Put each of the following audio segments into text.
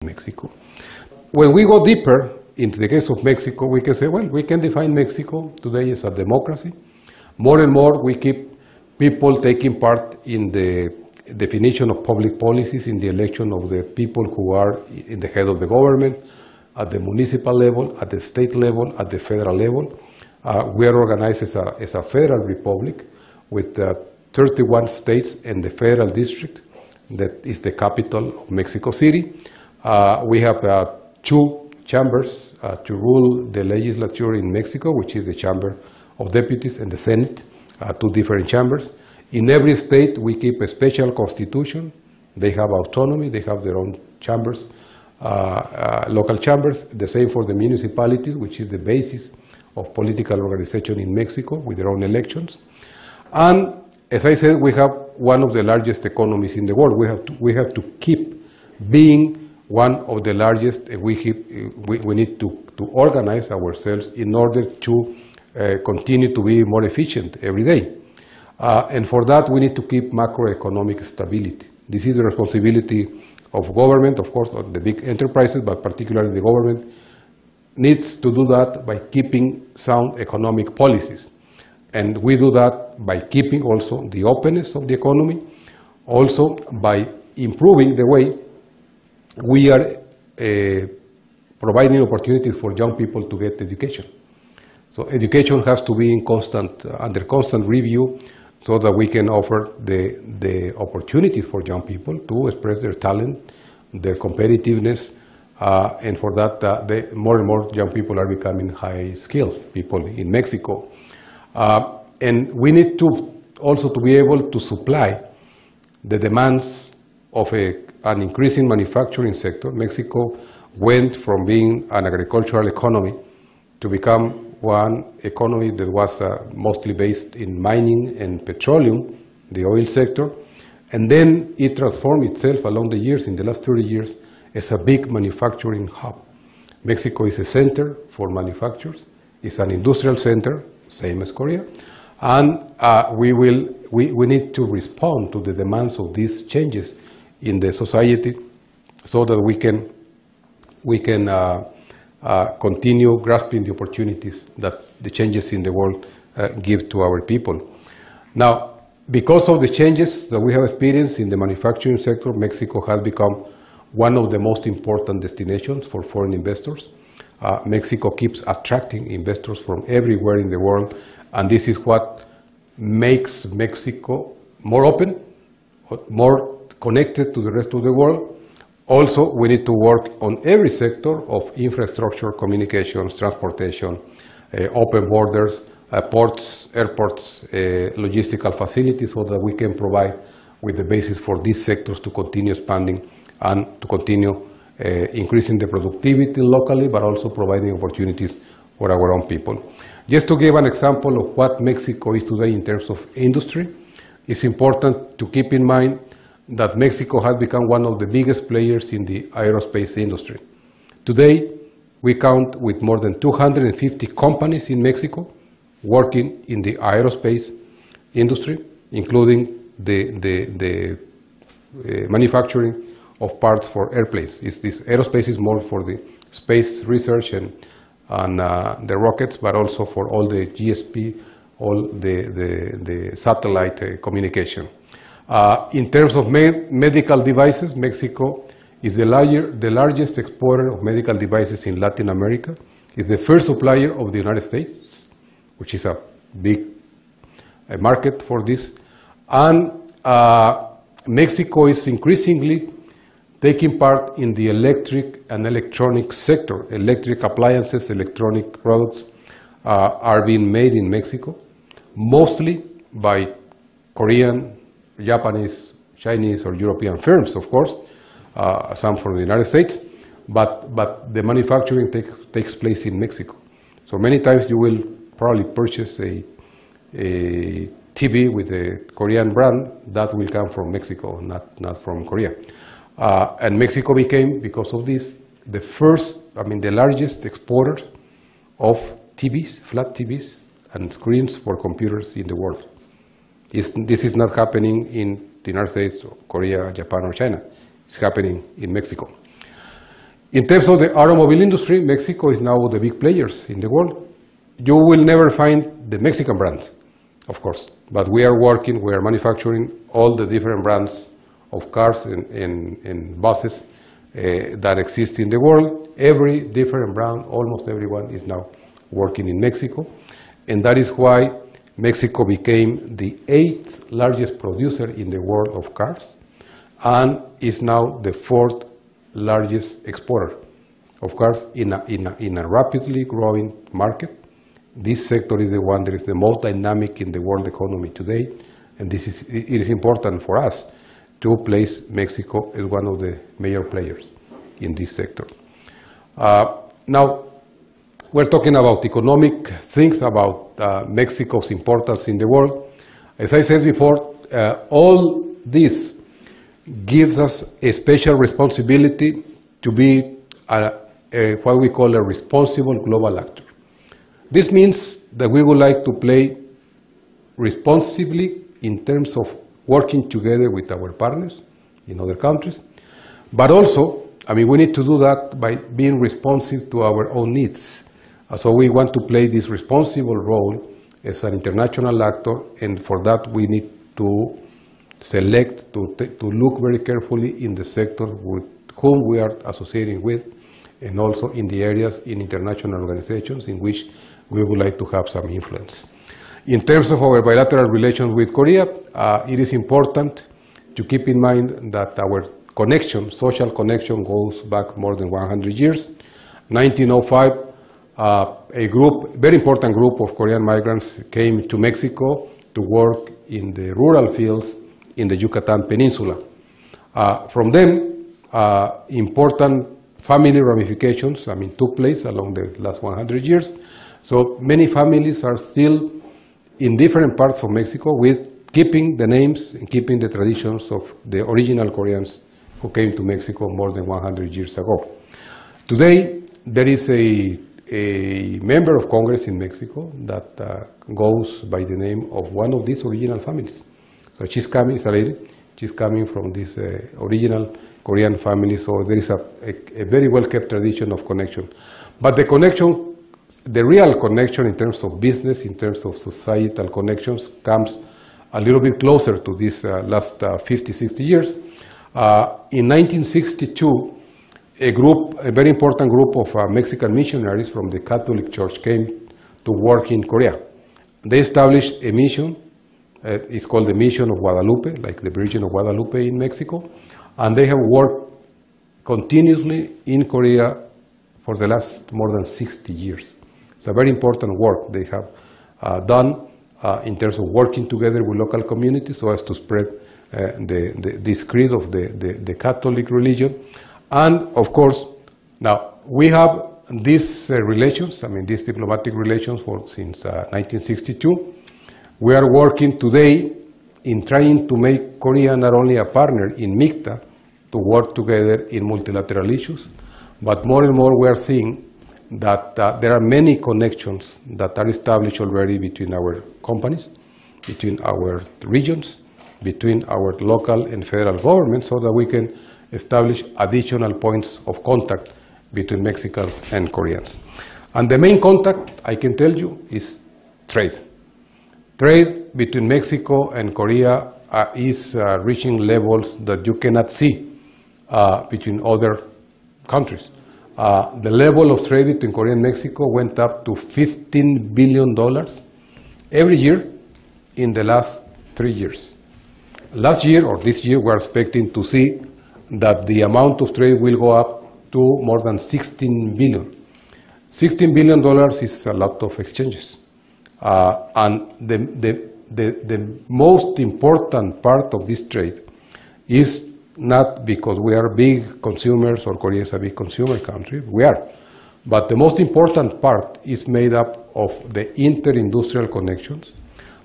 Mexico. When we go deeper into the case of Mexico, we can say, well, we can define Mexico today as a democracy. More and more, we keep people taking part in the definition of public policies, in the election of the people who are in the head of the government, at the municipal level, at the state level, at the federal level. We are organized as a federal republic with 31 states and the federal district that is the capital of Mexico City. We have 2 chambers to rule the legislature in Mexico, which is the Chamber of Deputies and the Senate, 2 different chambers. In every state, we keep a special constitution. They have autonomy. They have their own chambers, local chambers. The same for the municipalities, which is the basis of political organization in Mexico with their own elections. And as I said, we have one of the largest economies in the world. We have to keep being one of the largest. We need to organize ourselves in order to continue to be more efficient every day. And for that, we need to keep macroeconomic stability. This is the responsibility of government, of course, of the big enterprises, but particularly the government needs to do that by keeping sound economic policies. And we do that by keeping also the openness of the economy, also by improving the way we are providing opportunities for young people to get education. So education has to be in under constant review so that we can offer the opportunities for young people to express their talent, their competitiveness, and for that, more and more young people are becoming high-skilled people in Mexico. And we need to also to be able to supply the demands of an increasing manufacturing sector. Mexico went from being an agricultural economy to become one economy that was mostly based in mining and petroleum, the oil sector, and then it transformed itself along the years, in the last 30 years, as a big manufacturing hub. Mexico is a center for manufacturers. It's an industrial center, same as Korea, and we need to respond to the demands of these changes in the society so that we can continue grasping the opportunities that the changes in the world give to our people. Now, because of the changes that we have experienced in the manufacturing sector, Mexico has become one of the most important destinations for foreign investors. Mexico keeps attracting investors from everywhere in the world, and this is what makes Mexico more open, more connected to the rest of the world. Also, we need to work on every sector of infrastructure, communications, transportation, open borders, ports, airports, logistical facilities, so that we can provide with the basis for these sectors to continue expanding and to continue increasing the productivity locally, but also providing opportunities for our own people. Just to give an example of what Mexico is today in terms of industry, it's important to keep in mind that Mexico has become one of the biggest players in the aerospace industry. Today, we count with more than 250 companies in Mexico working in the aerospace industry, including the manufacturing of parts for airplanes. This aerospace is more for the space research and the rockets, but also for all the GSP, all the satellite communication. In terms of medical devices, Mexico is the largest exporter of medical devices in Latin America. It's the first supplier of the United States, which is a big market for this. And Mexico is increasingly taking part in the electric and electronic sector. Electric appliances, electronic products are being made in Mexico, mostly by Korean, Japanese, Chinese, or European firms, of course, some from the United States, but the manufacturing takes place in Mexico. So many times you will probably purchase a TV with a Korean brand that will come from Mexico, not from Korea. And Mexico became, because of this, the largest exporter of TVs, flat TVs, and screens for computers in the world. This is not happening in the United States, or Korea, Japan, or China. It's happening in Mexico. In terms of the automobile industry, Mexico is now the big players in the world. You will never find the Mexican brand, of course, but we are manufacturing all the different brands of cars and buses that exist in the world. Every different brand, almost everyone is now working in Mexico, and that is why Mexico became the 8th largest producer in the world of cars and is now the 4th largest exporter of cars in a rapidly growing market. This sector is the one that is the most dynamic in the world economy today, and it is important for us to place Mexico as one of the major players in this sector. Now, we're talking about economic things, about Mexico's importance in the world. As I said before, all this gives us a special responsibility to be what we call a responsible global actor. This means that we would like to play responsibly in terms of working together with our partners in other countries, but also, we need to do that by being responsive to our own needs. So we want to play this responsible role as an international actor, and for that we need to select, to look very carefully in the sector with whom we are associating with, and also in the areas in international organizations in which we would like to have some influence. In terms of our bilateral relations with Korea, it is important to keep in mind that our connection, social connection, goes back more than 100 years. 1905, a very important group of Korean migrants came to Mexico to work in the rural fields in the Yucatan Peninsula. From them, important family ramifications, took place along the last 100 years. So many families are still in different parts of Mexico with keeping the names and keeping the traditions of the original Koreans who came to Mexico more than 100 years ago. Today, there is a member of Congress in Mexico that goes by the name of one of these original families. So she's coming, it's a lady, she's coming from this original Korean family, so there is a very well-kept tradition of connection. But the connection, the real connection in terms of business, in terms of societal connections, comes a little bit closer to this last 50, 60 years. In 1962, a very important group of Mexican missionaries from the Catholic Church came to work in Korea. They established a mission. It's called the Mission of Guadalupe, like the Virgin of Guadalupe in Mexico. And they have worked continuously in Korea for the last more than 60 years. It's a very important work they have done in terms of working together with local communities so as to spread this creed of the Catholic religion. And of course, now we have these relations, these diplomatic relations since 1962. We are working today in trying to make Korea not only a partner in MICTA to work together in multilateral issues, but more and more we are seeing that there are many connections that are established already between our companies, between our regions, between our local and federal governments, so that we can establish additional points of contact between Mexicans and Koreans. And the main contact, I can tell you, is trade. Trade between Mexico and Korea is reaching levels that you cannot see between other countries. The level of trade between Korea and Mexico went up to $15 billion every year in the last 3 years. Last year, or this year, we are expecting to see that the amount of trade will go up to more than $16 billion. $16 billion is a lot of exchanges. And the most important part of this trade is not because we are big consumers or Korea is a big consumer country, we are. But the most important part is made up of the inter-industrial connections.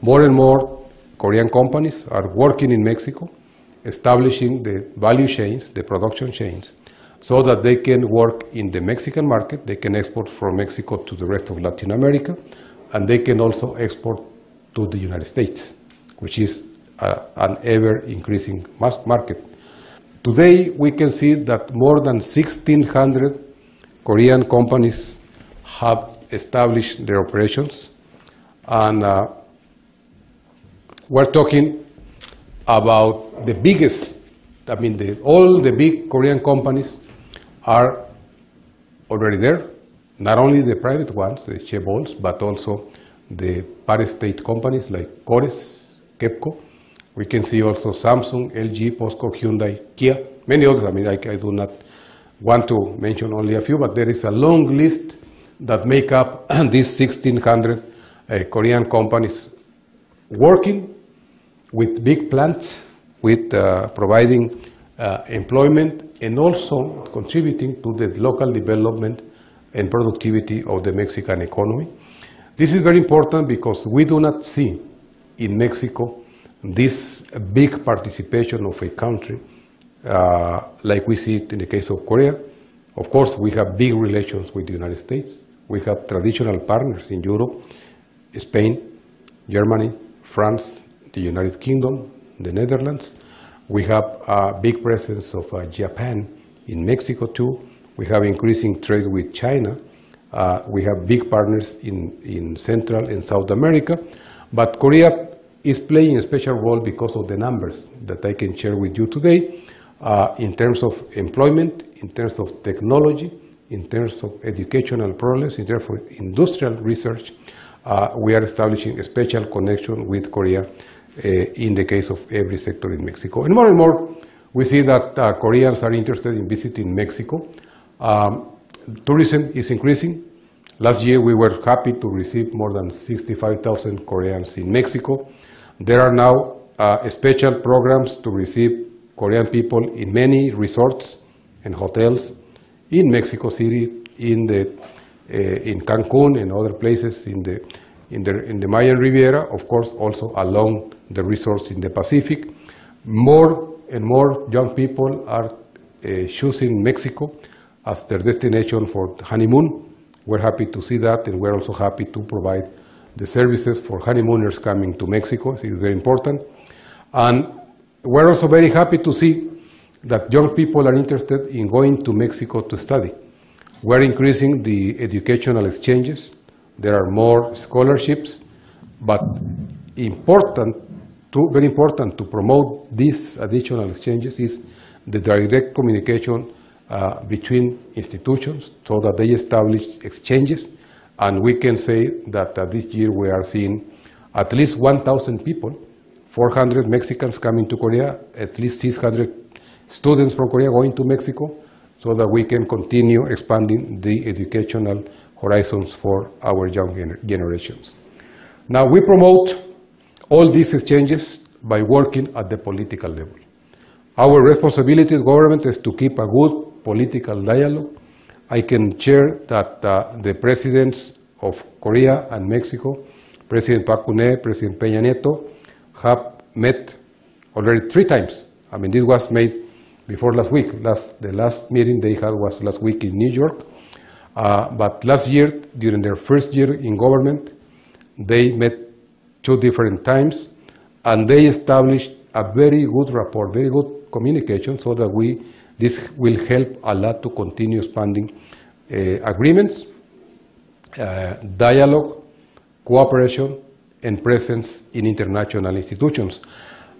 More and more Korean companies are working in Mexico, establishing the value chains, the production chains, so that they can work in the Mexican market, they can export from Mexico to the rest of Latin America, and they can also export to the United States, which is an ever-increasing market. Today, we can see that more than 1,600 Korean companies have established their operations, and we're talking about the biggest, all the big Korean companies are already there, not only the private ones, the chaebols, but also the para-state companies like Kores, KEPCO. We can see also Samsung, LG, POSCO, Hyundai, Kia, many others. I do not want to mention only a few, but there is a long list that make up these 1,600 Korean companies working with big plants, with providing employment, and also contributing to the local development and productivity of the Mexican economy. This is very important because we do not see in Mexico this big participation of a country like we see it in the case of Korea. Of course, we have big relations with the United States. We have traditional partners in Europe, Spain, Germany, France, the United Kingdom, the Netherlands. We have a big presence of Japan in Mexico too. We have increasing trade with China. We have big partners in Central and South America. But Korea is playing a special role because of the numbers that I can share with you today in terms of employment, in terms of technology, in terms of educational progress, in terms of industrial research. We are establishing a special connection with Korea in the case of every sector in Mexico. And more, we see that Koreans are interested in visiting Mexico. Tourism is increasing. Last year, we were happy to receive more than 65,000 Koreans in Mexico. There are now special programs to receive Korean people in many resorts and hotels in Mexico City, in Cancun and other places in the Mayan Riviera, of course, also along the resorts in the Pacific. More and more young people are choosing Mexico as their destination for honeymoon. We're happy to see that, and we're also happy to provide the services for honeymooners coming to Mexico. It is very important. And we're also very happy to see that young people are interested in going to Mexico to study. We're increasing the educational exchanges. There are more scholarships, but very important to promote these additional exchanges is the direct communication between institutions so that they establish exchanges. And we can say that this year we are seeing at least 1,000 people, 400 Mexicans coming to Korea, at least 600 students from Korea going to Mexico, so that we can continue expanding the educational horizons for our young generations. Now, we promote all these exchanges by working at the political level. Our responsibility as government is to keep a good political dialogue. I can share that the presidents of Korea and Mexico, President Park Geun-hye, President Peña Nieto, have met already 3 times. This was made before last week. The last meeting they had was last week in New York. But last year, during their first year in government, they met 2 different times, and they established a very good rapport, very good communication, so that this will help a lot to continue expanding agreements, dialogue, cooperation, and presence in international institutions.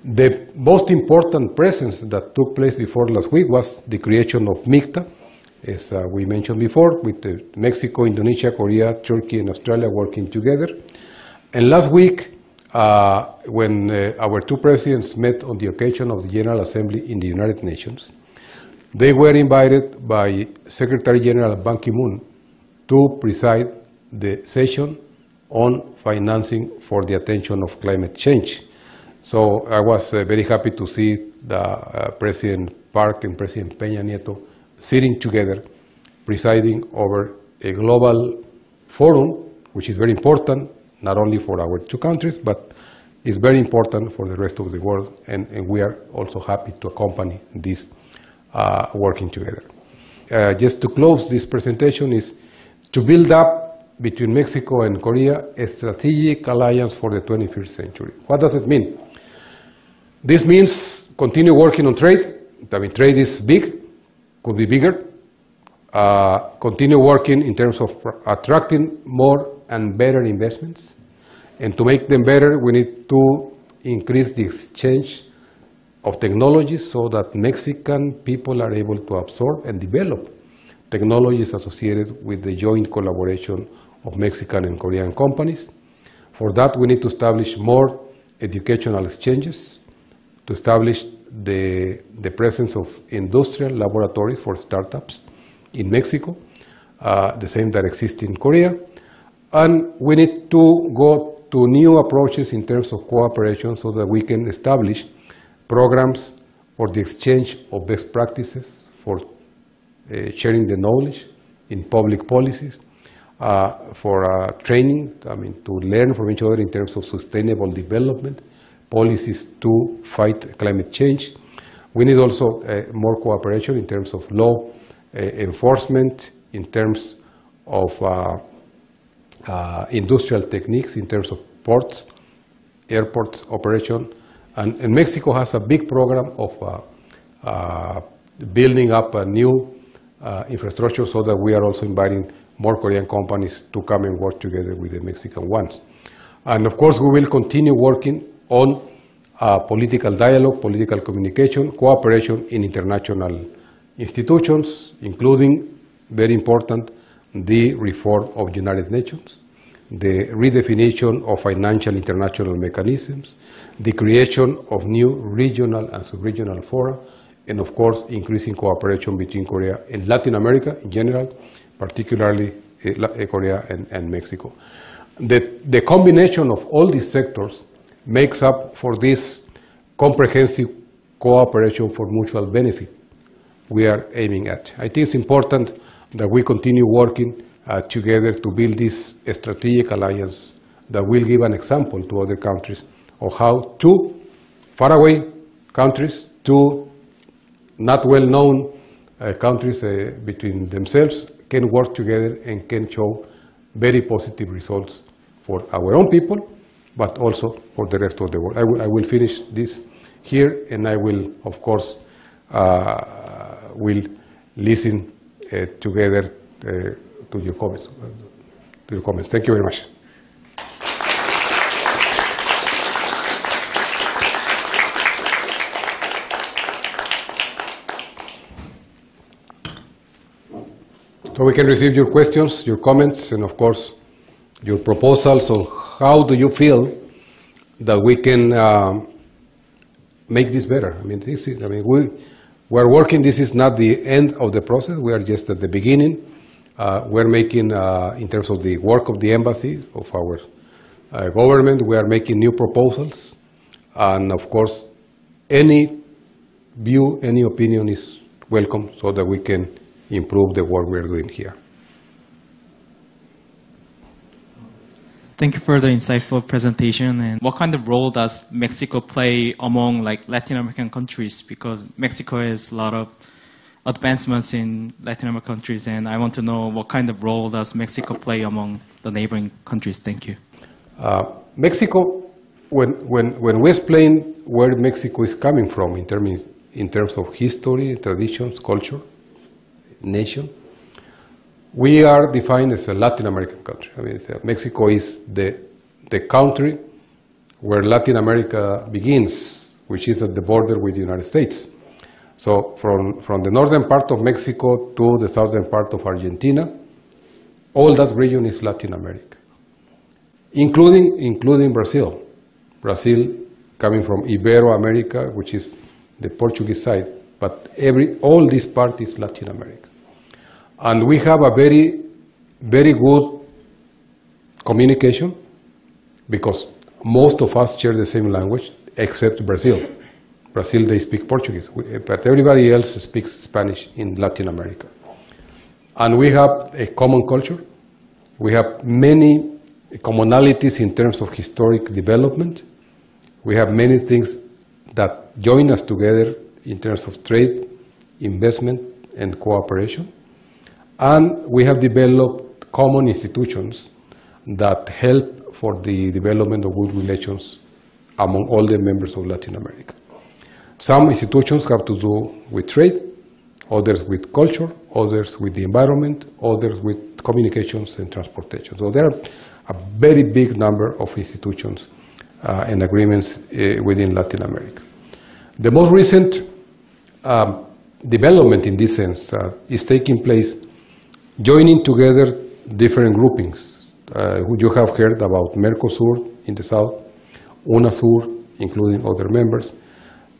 The most important presence that took place before last week was the creation of MICTA, as we mentioned before, with Mexico, Indonesia, Korea, Turkey, and Australia working together. And last week, when our 2 presidents met on the occasion of the General Assembly in the United Nations, they were invited by Secretary General Ban Ki-moon to preside the session on financing for the attention of climate change. So I was very happy to see the President Park and President Peña Nieto sitting together, presiding over a global forum, which is very important, not only for our 2 countries, but is very important for the rest of the world, and we are also happy to accompany this working together. Just to close this presentation is to build up between Mexico and Korea a strategic alliance for the 21st century. What does it mean? This means continue working on trade, trade is big, could be bigger. Continue working in terms of attracting more and better investments. And to make them better, we need to increase the exchange of technologies so that Mexican people are able to absorb and develop technologies associated with the joint collaboration of Mexican and Korean companies. For that, we need to establish more educational exchanges, to establish the presence of industrial laboratories for startups in Mexico, the same that exist in Korea. And we need to go to new approaches in terms of cooperation so that we can establish programs for the exchange of best practices, for sharing the knowledge in public policies, for training, to learn from each other in terms of sustainable development, policies to fight climate change. We need also more cooperation in terms of law enforcement, in terms of industrial techniques, in terms of ports, airports operation. And Mexico has a big program of building up a new infrastructure so that we are also inviting more Korean companies to come and work together with the Mexican ones. And of course, we will continue working on political dialogue, political communication, cooperation in international institutions, including, very important, the reform of United Nations, the redefinition of financial international mechanisms, the creation of new regional and sub-regional fora, and of course, increasing cooperation between Korea and Latin America in general, particularly Korea and Mexico. The combination of all these sectors makes up for this comprehensive cooperation for mutual benefit we are aiming at. I think it's important that we continue working together to build this strategic alliance that will give an example to other countries of how two faraway countries, two not well-known countries between themselves can work together and can show very positive results for our own people, but also for the rest of the world. I will finish this here, and I will, of course, will listen together to your comments. Thank you very much. So we can receive your questions, your comments, and of course, your proposals on how do you feel that we can make this better. We're working. This is not the end of the process. We are just at the beginning. We're making, in terms of the work of the embassy, of our government, we are making new proposals. And of course, any view, any opinion is welcome so that we can improve the work we're doing here. Thank you for the insightful presentation. And what kind of role does Mexico play among Latin American countries? Because Mexico has a lot of advancements in Latin American countries, and I want to know what kind of role does Mexico play among the neighboring countries? Thank you. Mexico, when we explain where Mexico is coming from in terms of history, traditions, culture, nation, we are defined as a Latin American country. Mexico is the country where Latin America begins, which is at the border with the United States. So from the northern part of Mexico to the southern part of Argentina, all that region is Latin America, including Brazil. Brazil coming from Ibero-America, which is the Portuguese side, but all this part is Latin America. And we have a very, very good communication because most of us share the same language except Brazil. Brazil, they speak Portuguese, but everybody else speaks Spanish in Latin America. And we have a common culture. We have many commonalities in terms of historic development. We have many things that join us together in terms of trade, investment, and cooperation. And we have developed common institutions that help for the development of good relations among all the members of Latin America. Some institutions have to do with trade, others with culture, others with the environment, others with communications and transportation. So there are a very big number of institutions and agreements within Latin America. The most recent development in this sense is taking place joining together different groupings. You have heard about Mercosur in the south, UNASUR, including other members.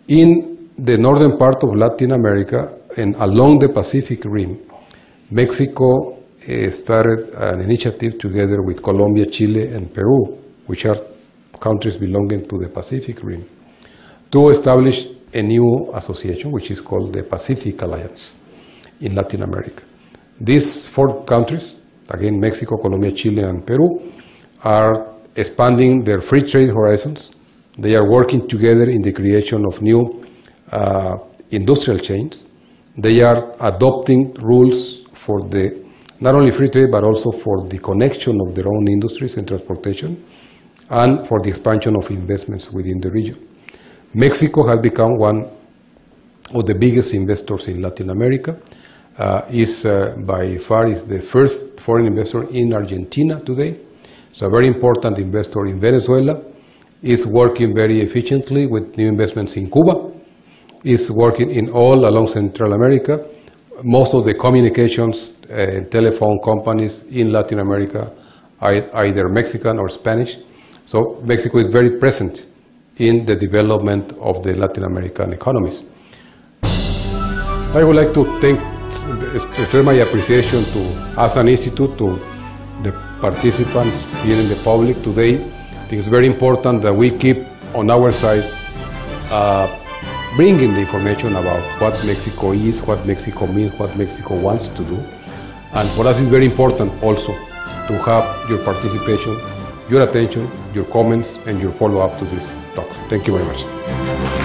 In the northern part of Latin America and along the Pacific Rim, Mexico started an initiative together with Colombia, Chile, and Peru, which are countries belonging to the Pacific Rim, to establish a new association, which is called the Pacific Alliance in Latin America. These 4 countries, again, Mexico, Colombia, Chile, and Peru, are expanding their free trade horizons. They are working together in the creation of new industrial chains. They are adopting rules for the not only free trade, but also for the connection of their own industries and transportation, and for the expansion of investments within the region. Mexico has become one of the biggest investors in Latin America. By far is the first foreign investor in Argentina today. It's a very important investor in Venezuela. Is working very efficiently with new investments in Cuba. Is working in all along Central America. Most of the communications and telephone companies in Latin America are either Mexican or Spanish. So Mexico is very present in the development of the Latin American economies. I would like to express my appreciation to, as an institute, to the participants here in the public today. I think it's very important that we keep on our side bringing the information about what Mexico is, what Mexico means, what Mexico wants to do. And for us it's very important also to have your participation, your attention, your comments, and your follow-up to these talks. Thank you very much.